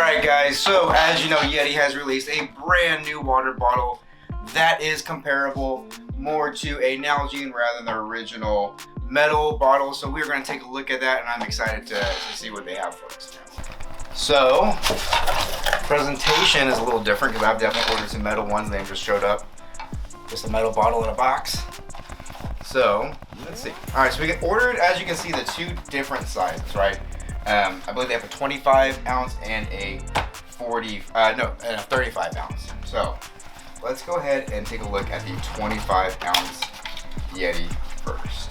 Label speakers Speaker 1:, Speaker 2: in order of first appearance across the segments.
Speaker 1: Alright guys, so as you know, Yeti has released a brand new water bottle that is comparable more to a Nalgene rather than their original metal bottle. So we're going to take a look at that, and I'm excited to see what they have for us now. So, presentation is a little different because I've definitely ordered some metal ones. They just showed up. Just a metal bottle in a box. So, let's see. Alright, so we get ordered, as you can see, the two different sizes, right? I believe they have a 25 ounce and a 35 ounce. So let's go ahead and take a look at the 25 ounce Yeti first.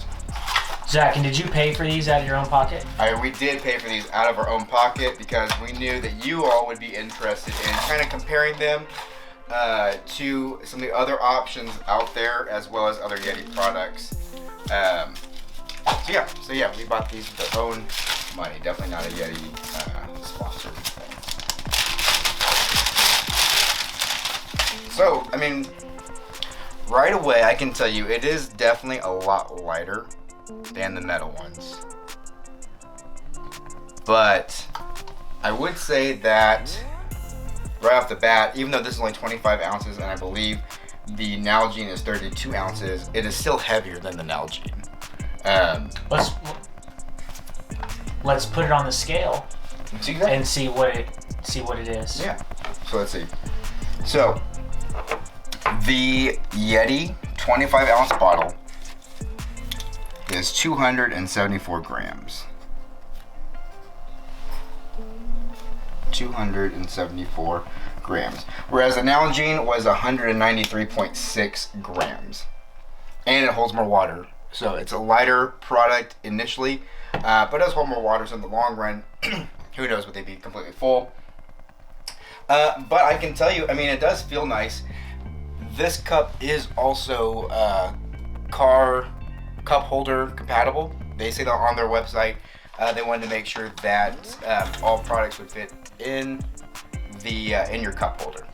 Speaker 2: Zach, and did you pay for these out of your own pocket?
Speaker 1: We did pay for these out of our own pocket because we knew that you all would be interested in kind of comparing them to some of the other options out there, as well as other Yeti products. So yeah, we bought these with our own money. Definitely not a Yeti sponsor. So, I mean, right away I can tell you it is definitely a lot lighter than the metal ones. But I would say that right off the bat, even though this is only 25 ounces and I believe the Nalgene is 32 ounces, it is still heavier than the Nalgene.
Speaker 2: Let's put it on the scale and see what it is.
Speaker 1: Yeah. So let's see. So the Yeti 25 ounce bottle is 274 grams. 274 grams. Whereas the Nalgene was 193.6 grams. And it holds more water. So it's a lighter product initially, but it does hold more water, so in the long run, who knows, would they be completely full? But I can tell you, I mean, it does feel nice. This cup is also car cup holder compatible. They say that on their website. They wanted to make sure that all products would fit in your cup holder.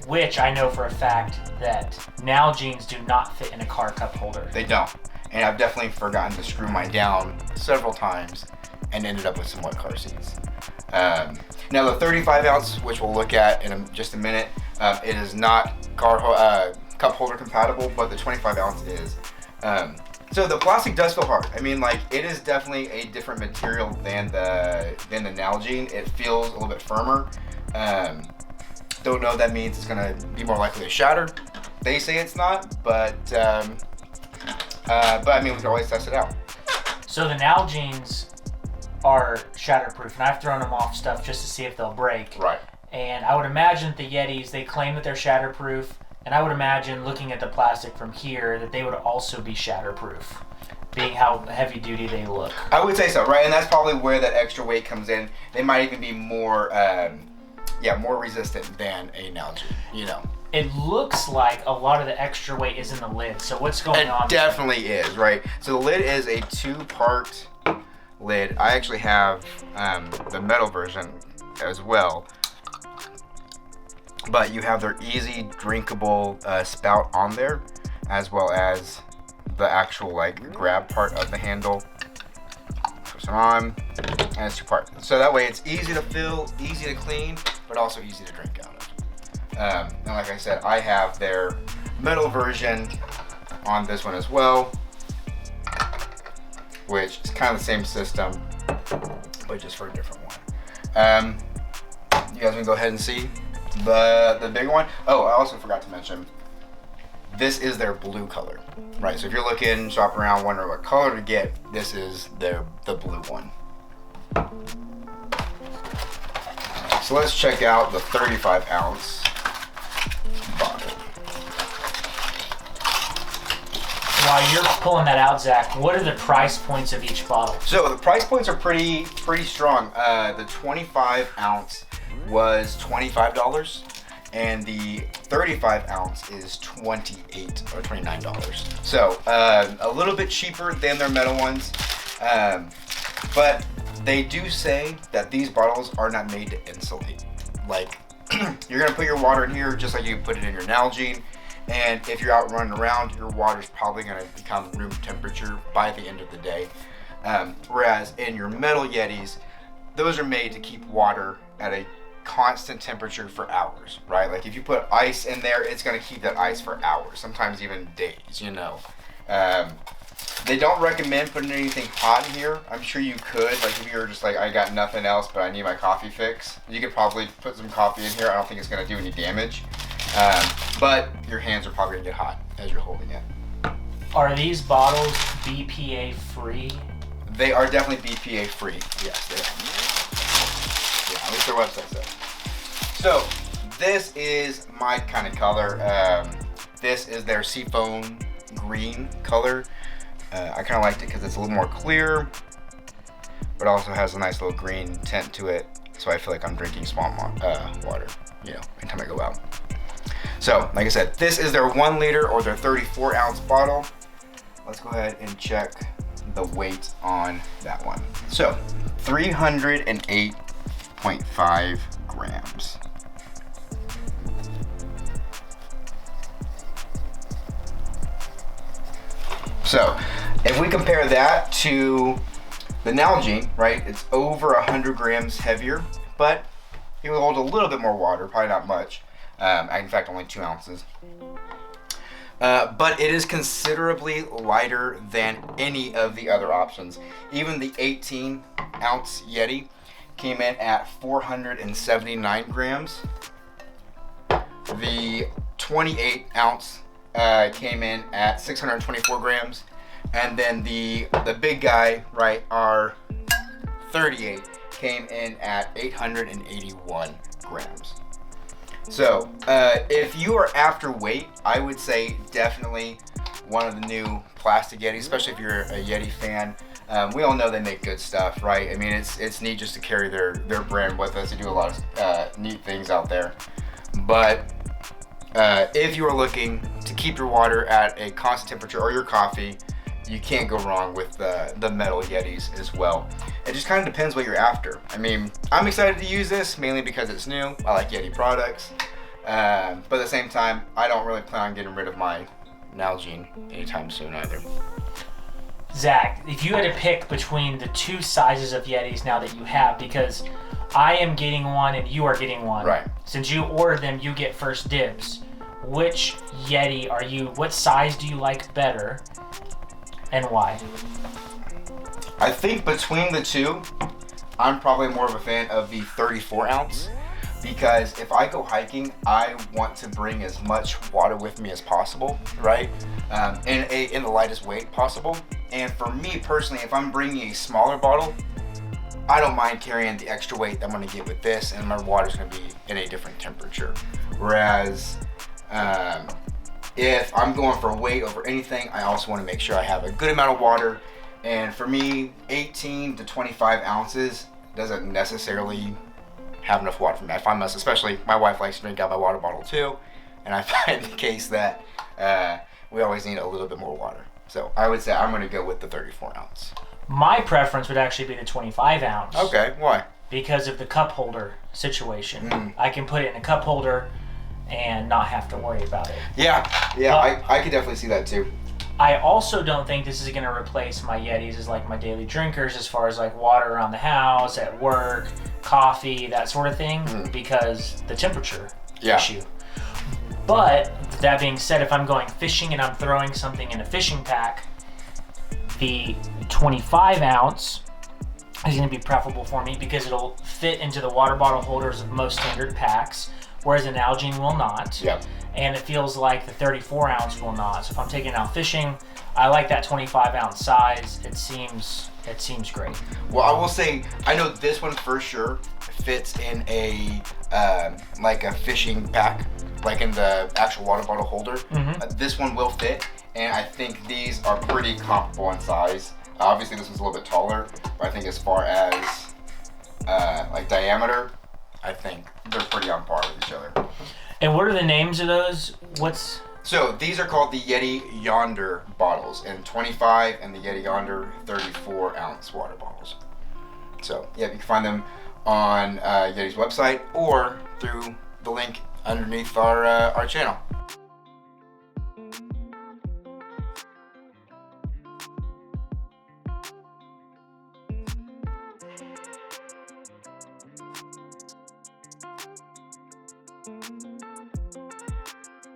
Speaker 2: Which I know for a fact that Nalgenes do not fit in a car cup holder.
Speaker 1: They don't. And I've definitely forgotten to screw mine down several times and ended up with some wet car seats. Now the 35 ounce, which we'll look at in just a minute, it is not cup holder compatible, but the 25 ounce is. So the plastic does feel hard. I mean, like, it is definitely a different material than the Nalgene. It feels a little bit firmer. Don't know if that means it's gonna be more likely to shatter. They say it's not, but I mean, we can always test it out.
Speaker 2: So the Nalgenes are shatterproof, and I've thrown them off stuff just to see if they'll break.
Speaker 1: Right.
Speaker 2: And I would imagine the Yetis, they claim that they're shatterproof, and I would imagine, looking at the plastic from here, that they would also be shatterproof, being how heavy duty they look.
Speaker 1: I would say so, right? And that's probably where that extra weight comes in. They might even be more, more resistant than a Nalgene, you know.
Speaker 2: It looks like a lot of the extra weight is in the lid. So what's going on?
Speaker 1: It definitely is, right? So the lid is a two-part lid. I actually have the metal version as well. But you have their easy drinkable spout on there, as well as the actual grab part of the handle. Push it on, and it's two-part. So that way it's easy to fill, easy to clean, but also easy to drink out of. And like I said, I have their metal version on this one as well, which is kind of the same system, but just for a different one. You guys can go ahead and see the big one. Oh, I also forgot to mention, this is their blue color, right? So if you're looking, shop around, wondering what color to get, this is the blue one. So let's check out the 35 ounce bottle.
Speaker 2: While you're pulling that out, Zach, what are the price points of each bottle?
Speaker 1: So the price points are pretty strong. The 25 ounce was $25, and the 35 ounce is $28 or $29. So a little bit cheaper than their metal ones, but they do say that these bottles are not made to insulate. Like, you're gonna put your water in here just like you put it in your Nalgene, and if you're out running around, your water's probably gonna become room temperature by the end of the day. Whereas in your metal Yetis, those are made to keep water at a constant temperature for hours, right? Like if you put ice in there, it's gonna keep that ice for hours, sometimes even days, you know. They don't recommend putting anything hot in here. I'm sure you could, like if you're just like, I got nothing else, but I need my coffee fix, you could probably put some coffee in here. I don't think it's gonna do any damage. But your hands are probably gonna get hot as you're holding it.
Speaker 2: Are these bottles BPA free?
Speaker 1: They are definitely BPA free. Yes, they are. Yeah, at least their website says. So, this is my kind of color. This is their seafoam green color. I kind of liked it because it's a little more clear, but also has a nice little green tint to it. So I feel like I'm drinking swamp water, you know, anytime I go out. So, like I said, this is their 1 liter or their 34 ounce bottle. Let's go ahead and check the weight on that one. So, 308.5 grams. So, if we compare that to the Nalgene, right, it's over 100 grams heavier, but it will hold a little bit more water, probably not much. In fact, only 2 ounces. But it is considerably lighter than any of the other options. Even the 18 ounce Yeti came in at 479 grams. The 28 ounce came in at 624 grams. And then the big guy, right, our 38 came in at 881 grams. So, if you are after weight, I would say definitely one of the new plastic Yetis, especially if you're a Yeti fan. We all know they make good stuff, right? I mean, it's neat just to carry their brand with us. They do a lot of neat things out there. But if you are looking to keep your water at a constant temperature or your coffee, you can't go wrong with the metal Yetis as well. It just kind of depends what you're after. I mean, I'm excited to use this mainly because it's new. I like Yeti products. But at the same time, I don't really plan on getting rid of my Nalgene anytime soon either.
Speaker 2: Zach, if you had to pick between the 2 sizes of Yetis now that you have, because I am getting one and you are getting one.
Speaker 1: Right.
Speaker 2: Since you ordered them, you get first dibs. Which Yeti what size do you like better? And why?
Speaker 1: I think between the two, I'm probably more of a fan of the 34 ounce because if I go hiking, I want to bring as much water with me as possible, right? In the lightest weight possible. And for me personally, if I'm bringing a smaller bottle, I don't mind carrying the extra weight that I'm gonna get with this, and my water's gonna be in a different temperature. Whereas, if I'm going for weight over anything, I also want to make sure I have a good amount of water. And for me, 18 to 25 ounces doesn't necessarily have enough water for me. I find most, especially my wife likes to drink out of my water bottle too, and I find the case that we always need a little bit more water. So I would say I'm going to go with the 34 ounce.
Speaker 2: My preference would actually be the 25 ounce.
Speaker 1: Okay, why?
Speaker 2: Because of the cup holder situation. I can put it in a cup holder and not have to worry about it.
Speaker 1: Yeah, I could definitely see that too.
Speaker 2: I also don't think this is going to replace my Yetis as like my daily drinkers as far as like water around the house, at work, coffee, that sort of thing, because the temperature issue. But that being said, if I'm going fishing and I'm throwing something in a fishing pack, the 25 ounce is going to be preferable for me because it'll fit into the water bottle holders of most standard packs, whereas an Nalgene will not.
Speaker 1: Yep.
Speaker 2: And it feels like the 34 ounce will not. So if I'm taking it out fishing, I like that 25 ounce size. It seems great.
Speaker 1: Well, I will say, I know this one for sure fits in a like a fishing pack, like in the actual water bottle holder. This one will fit, and I think these are pretty comparable in size. Obviously, this one's a little bit taller, but I think as far as like diameter, I think they're pretty on par with each other.
Speaker 2: And what are the names of those?
Speaker 1: So these are called the YETI Yonder bottles, and 25 and the YETI Yonder 34 ounce water bottles. So yeah, you can find them on Yeti's website or through the link underneath our channel. Bye.